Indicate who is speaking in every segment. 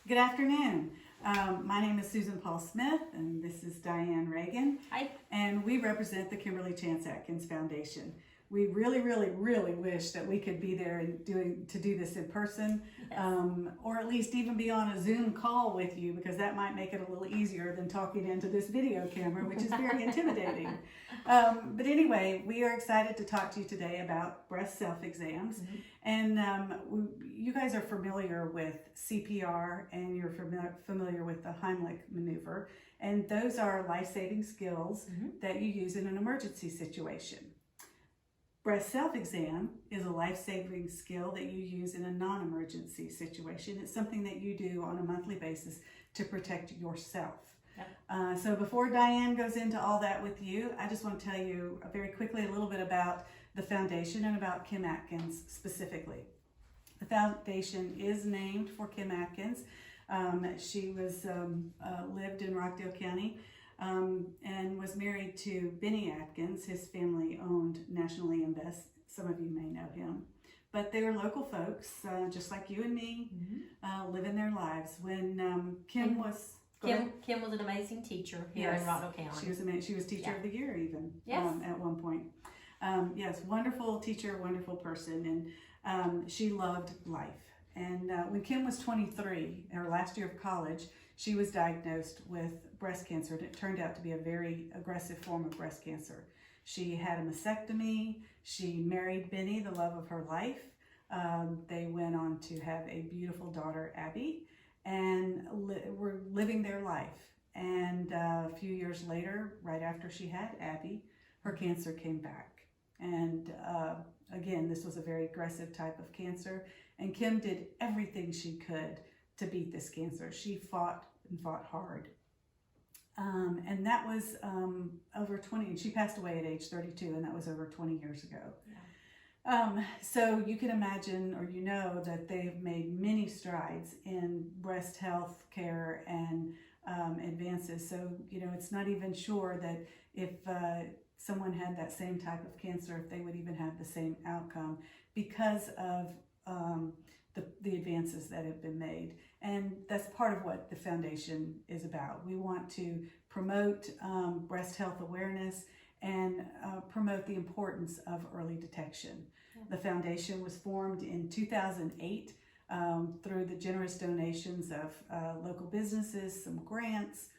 Speaker 1: Good afternoon. My name is Susan Paul Smith, and this is Diane Reagan.
Speaker 2: Hi.
Speaker 1: And we represent the Kimberley Chance Atkins Foundation. We really wish that we could be there and do this in person,
Speaker 2: Yes.
Speaker 1: or at least even be on a Zoom call with you, because that might make it a little easier than talking into this video camera, which is very intimidating. But anyway, we are excited to talk to you today about breast self-exams.
Speaker 2: Mm-hmm.
Speaker 1: And you guys are familiar with CPR, and you're familiar with the Heimlich maneuver, and those are life-saving skills that you use in an emergency situation. Breast self-exam is a life-saving skill that you use in a non-emergency situation. It's something that you do on a monthly basis to protect yourself. Yep. So before Diane goes into all that with you, I just want to tell you very quickly a little bit about the foundation and about Kim Atkins specifically. The foundation is named for Kim Atkins. She was lived in Rockdale County. And was married to Benny Atkins. His family owned National Invest. Some of you may know him. But they were local folks, just like you and me, living their lives. When Kim was
Speaker 2: an amazing teacher here in Rockdale County.
Speaker 1: She was teacher of the year even at one point. Yes, wonderful teacher, wonderful person, and she loved life. And when Kim was 23, her last year of college, she was diagnosed with breast cancer, and it turned out to be a very aggressive form of breast cancer. She had a mastectomy. She married Benny, the love of her life. They went on to have a beautiful daughter, Abby, and were living their life. And a few years later, right after she had Abby, her cancer came back. And again, this was a very aggressive type of cancer, and Kim did everything she could to beat this cancer. She fought and fought hard. And that was over 20, and she passed away at age 32, and that was over 20 years ago. Yeah. So you can imagine, or you know, that they've made many strides in breast health care and advances. So, you know, it's not even sure that if someone had that same type of cancer, if they would even have the same outcome because of the advances that have been made. And that's part of what the foundation is about. We want to promote breast health awareness and promote the importance of early detection. Yeah. The foundation was formed in 2008 through the generous donations of local businesses, some grants,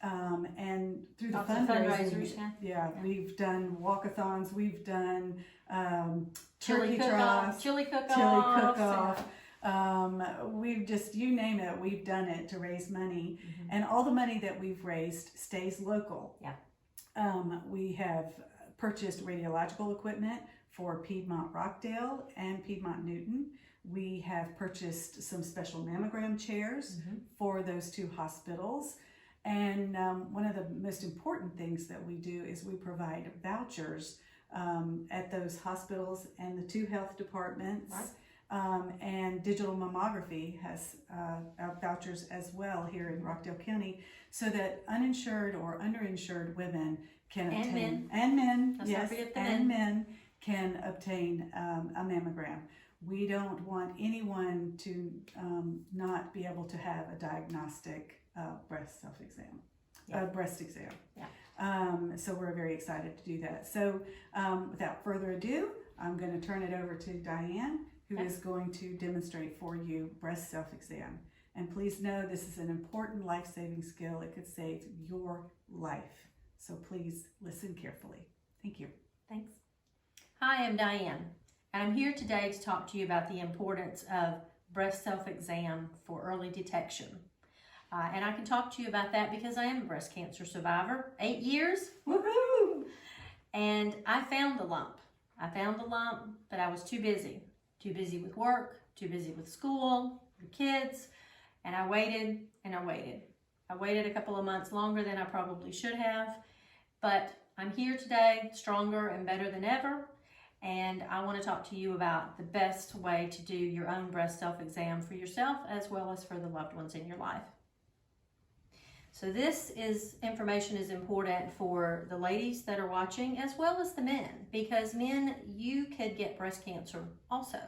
Speaker 1: and through the fundraisers. Yeah, we've done walkathons, we've done
Speaker 2: chili cook-off.
Speaker 1: We've just, you name it, we've done it to raise money. And all the money that we've raised stays local. Yeah. We have purchased radiological equipment for Piedmont Rockdale and Piedmont Newton. We have purchased some special mammogram chairs for those two hospitals. And one of the most important things that we do is we provide vouchers at those hospitals and the two health departments. Right. And digital mammography has vouchers as well here in Rockdale County, so that uninsured or underinsured women can obtain, men can obtain a mammogram. We don't want anyone to not be able to have a diagnostic breast self-exam, breast exam. Yeah. So we're very excited to do that. So without further ado, I'm going to turn it over to Diane, who is going to demonstrate for you breast self-exam. And please know this is an important life-saving skill. It could save your life. So please listen carefully. Thank you.
Speaker 2: Thanks. Hi, I'm Diane, and I'm here today to talk to you about the importance of breast self-exam for early detection. And I can talk to you about that because I am a breast cancer survivor. 8 years, woohoo! And I found the lump. But I was too busy. Too busy with work, too busy with school, the kids, and I waited and I waited. I waited a couple of months longer than I probably should have, but I'm here today, stronger and better than ever, and I want to talk to you about the best way to do your own breast self-exam for yourself as well as for the loved ones in your life. So this information is important for the ladies that are watching as well as the men, because men, you could get breast cancer also.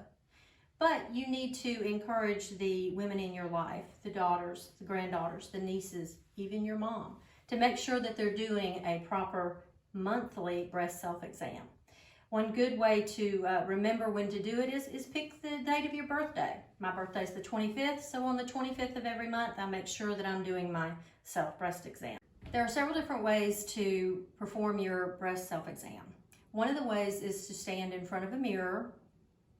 Speaker 2: But you need to encourage the women in your life, the daughters, the granddaughters, the nieces, even your mom, to make sure that they're doing a proper monthly breast self-exam. One good way to remember when to do it is pick the date of your birthday. My birthday is the 25th, so on the 25th of every month, I make sure that I'm doing my breast exam. There are several different ways to perform your breast self-exam. One of the ways is to stand in front of a mirror,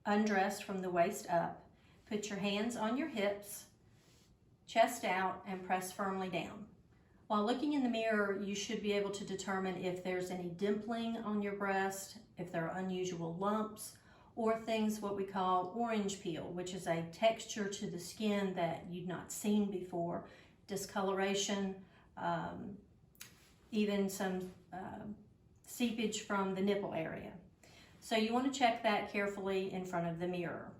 Speaker 2: undressed from the waist up. Put your hands on your hips, chest out, and press firmly down. While looking in the mirror, you should be able to determine if there's any dimpling on your breast, if there are unusual lumps, or things what we call orange peel, which is a texture to the skin that you've not seen before, discoloration, even some seepage from the nipple area. So you want to check that carefully in front of the mirror.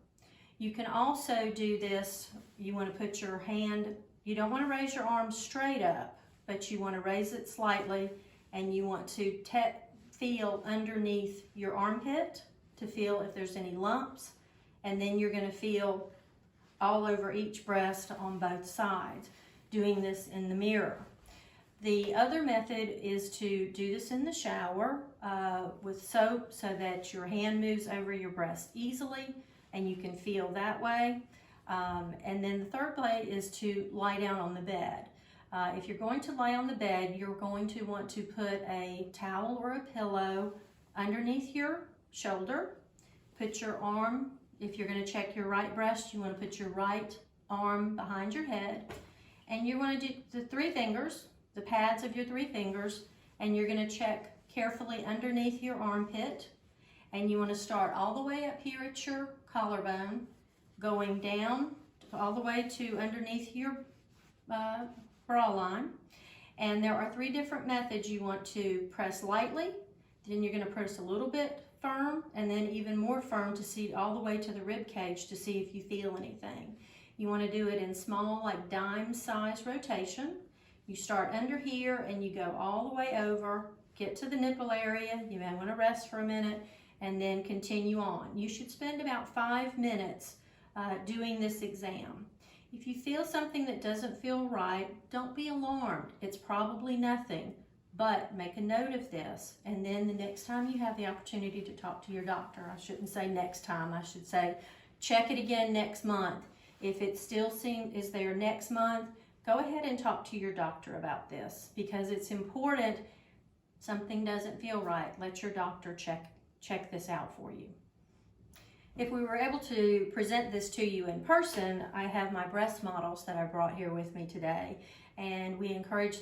Speaker 2: You can also do this, you want to put your hand, you don't want to raise your arm straight up, but you want to raise it slightly, and you want to feel underneath your armpit to feel if there's any lumps, and then you're going to feel all over each breast on both sides, doing this in the mirror. The other method is to do this in the shower with soap so that your hand moves over your breast easily and you can feel that way. And then the third way is to lie down on the bed. If you're going to lie on the bed, you're going to want to put a towel or a pillow underneath your shoulder. Put your arm, if you're going to check your right breast, you want to put your right arm behind your head. And you want to do the 3 fingers, the pads of your 3 fingers, and you're going to check carefully underneath your armpit. And you want to start all the way up here at your collarbone, going down all the way to underneath your bra line. And there are 3 different methods. You want to press lightly, then you're going to press a little bit firm, and then even more firm to see all the way to the rib cage to see if you feel anything. You want to do it in small, like dime size rotation. You start under here and you go all the way over, get to the nipple area. You may want to rest for a minute and then continue on. You should spend about 5 minutes doing this exam. If you feel something that doesn't feel right, don't be alarmed. It's probably nothing, but make a note of this. And then the next time you have the opportunity to talk to your doctor, I shouldn't say next time, I should say check it again next month. If it still is there next month, go ahead and talk to your doctor about this, because it's important. Something doesn't feel right, let your doctor check this out for you. If we were able to present this to you in person, I have my breast models that I brought here with me today, and we encourage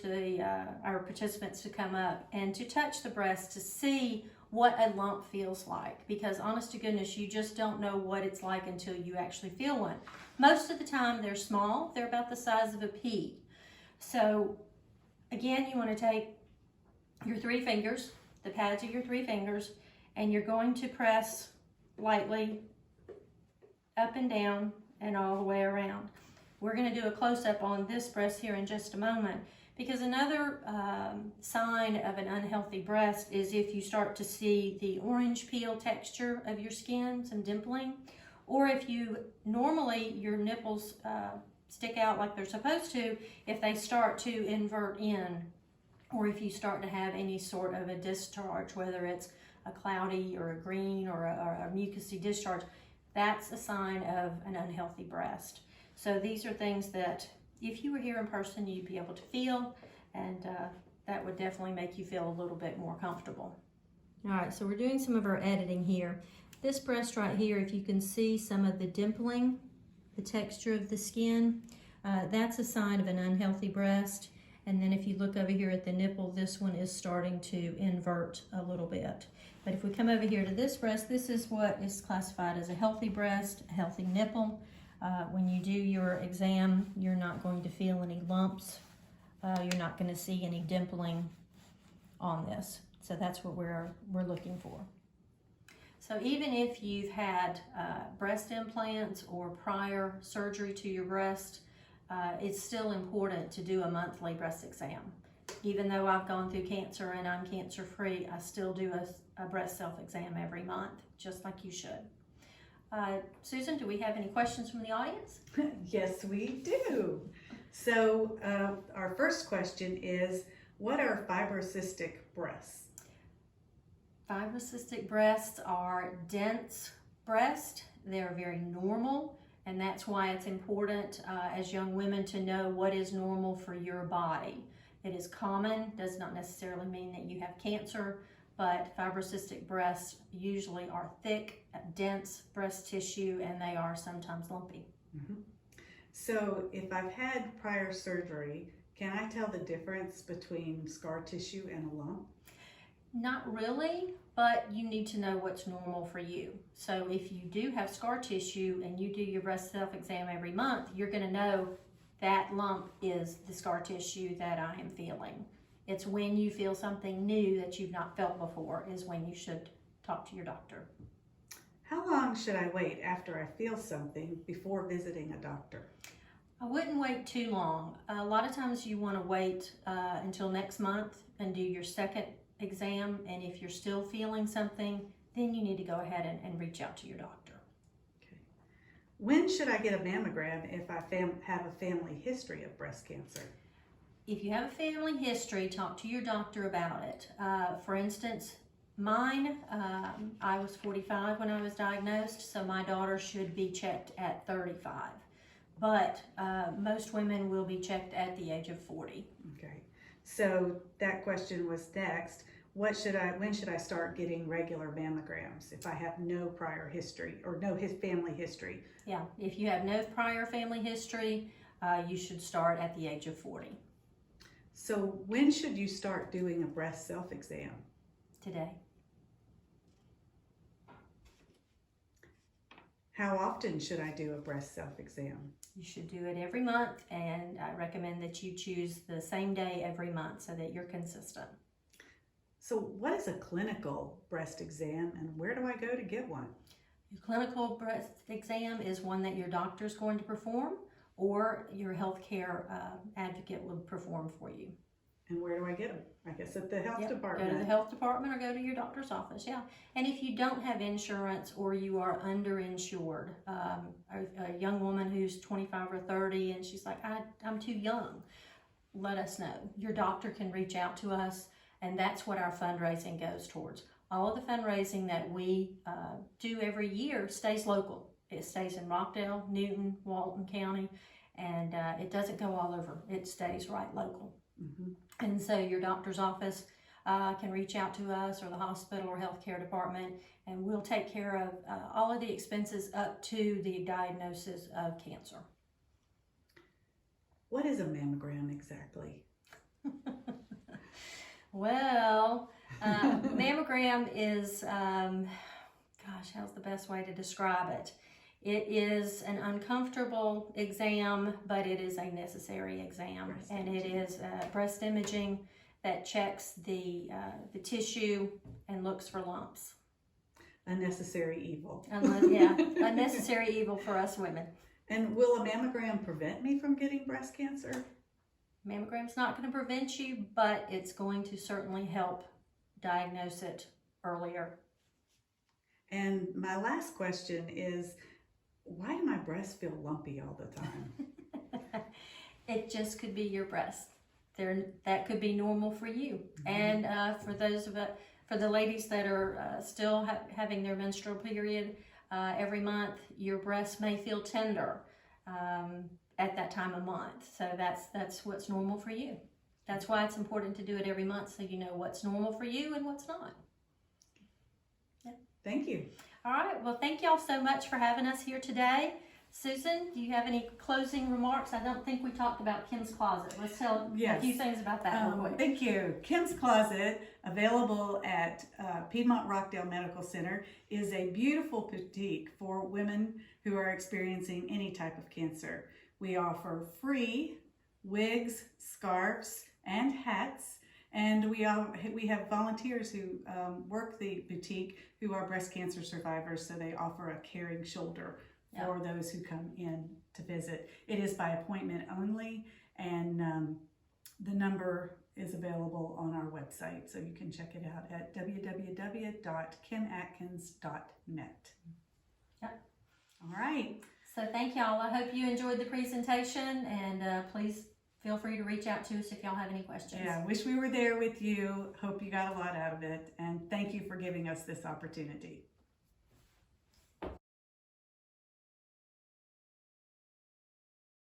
Speaker 2: our participants to come up and to touch the breast to see what a lump feels like, because honest to goodness, you just don't know what it's like until you actually feel one. Most of the time they're small, they're about the size of a pea. So again, you want to take your 3 fingers, the pads of your 3 fingers, and you're going to press lightly up and down and all the way around. We're going to do a close-up on this breast here in just a moment, because another sign of an unhealthy breast is if you start to see the orange peel texture of your skin, some dimpling, or if you normally your nipples stick out like they're supposed to, if they start to invert in, or if you start to have any sort of a discharge, whether it's a cloudy or a green or a mucousy discharge, that's a sign of an unhealthy breast. So these are things that if you were here in person, you'd be able to feel, and that would definitely make you feel a little bit more comfortable. All right, so we're doing some of our editing here. This breast right here, if you can see some of the dimpling, the texture of the skin, that's a sign of an unhealthy breast. And then if you look over here at the nipple, this one is starting to invert a little bit. But if we come over here to this breast, this is what is classified as a healthy breast, a healthy nipple. When you do your exam, you're not going to feel any lumps. You're not going to see any dimpling on this. So that's what we're looking for. So even if you've had breast implants or prior surgery to your breast, it's still important to do a monthly breast exam. Even though I've gone through cancer and I'm cancer-free, I still do a breast self-exam every month, just like you should. Susan, do we have any questions from the audience?
Speaker 1: Yes, we do. So our first question is, what are fibrocystic breasts?
Speaker 2: Fibrocystic breasts are dense breasts. They're very normal, and that's why it's important as young women to know what is normal for your body. It is common, does not necessarily mean that you have cancer, but fibrocystic breasts usually are thick, dense breast tissue, and they are sometimes lumpy.
Speaker 1: Mm-hmm. So if I've had prior surgery, can I tell the difference between scar tissue and a lump?
Speaker 2: Not really, but you need to know what's normal for you. So if you do have scar tissue and you do your breast self-exam every month, you're going to know that lump is the scar tissue that I am feeling. It's when you feel something new that you've not felt before is when you should talk to your doctor.
Speaker 1: How long should I wait after I feel something before visiting a doctor?
Speaker 2: I wouldn't wait too long. A lot of times you want to wait until next month and do your second exam, and if you're still feeling something, then you need to go ahead and reach out to your doctor.
Speaker 1: Okay. When should I get a mammogram if I have a family history of breast cancer?
Speaker 2: If you have a family history, talk to your doctor about it. For instance, mine, I was 45 when I was diagnosed, so my daughter should be checked at 35. But most women will be checked at the age of 40.
Speaker 1: Okay, so that question was next. When should I start getting regular mammograms if I have no prior history or no family history?
Speaker 2: Yeah, if you have no prior family history, you should start at the age of 40.
Speaker 1: So when should you start doing a breast self-exam?
Speaker 2: Today.
Speaker 1: How often should I do a breast self-exam?
Speaker 2: You should do it every month, and I recommend that you choose the same day every month so that you're consistent.
Speaker 1: So what is a clinical breast exam, and where do I go to get one?
Speaker 2: Your clinical breast exam is one that your doctor is going to perform, or your healthcare advocate will perform for you.
Speaker 1: And where do I get them? I guess at the health department.
Speaker 2: Go to the health department or go to your doctor's office, yeah. And if you don't have insurance or you are underinsured, a young woman who's 25 or 30 and she's like, I'm too young, let us know. Your doctor can reach out to us, and that's what our fundraising goes towards. All of the fundraising that we do every year stays local. It stays in Rockdale, Newton, Walton County, and it doesn't go all over. It stays right local.
Speaker 1: Mm-hmm.
Speaker 2: And so your doctor's office can reach out to us, or the hospital or healthcare department, and we'll take care of all of the expenses up to the diagnosis of cancer.
Speaker 1: What is a mammogram exactly?
Speaker 2: Well, mammogram is, gosh, how's the best way to describe it? It is an uncomfortable exam, but it is a necessary exam, and it is breast imaging that checks the tissue and looks for lumps.
Speaker 1: A necessary evil.
Speaker 2: Yeah, a necessary evil for us women.
Speaker 1: And will a mammogram prevent me from getting breast cancer?
Speaker 2: Mammogram's not going to prevent you, but it's going to certainly help diagnose it earlier.
Speaker 1: And my last question is, why do my breasts feel lumpy all the time?
Speaker 2: It just could be your breast. That could be normal for you. Mm-hmm. And for the ladies that are still having their menstrual period every month, your breasts may feel tender at that time of month. So that's what's normal for you. That's why it's important to do it every month, so you know what's normal for you and what's not. Yeah.
Speaker 1: Thank you.
Speaker 2: All right, well, thank y'all so much for having us here today. Susan, do you have any closing remarks? I don't think we talked about Kim's Closet. Let's tell a few things about that real quick.
Speaker 1: Thank you. Kim's Closet, available at Piedmont Rockdale Medical Center, is a beautiful boutique for women who are experiencing any type of cancer. We offer free wigs, scarves, and hats. And we have volunteers who work the boutique who are breast cancer survivors, so they offer a caring shoulder for those who come in to visit. It is by appointment only, and the number is available on our website, so you can check it out at www.kimatkins.net. All right.
Speaker 2: So thank y'all. I hope you enjoyed the presentation, and please feel free to reach out to us if y'all have any questions.
Speaker 1: Yeah, wish we were there with you. Hope you got a lot out of it, and thank you for giving us this opportunity.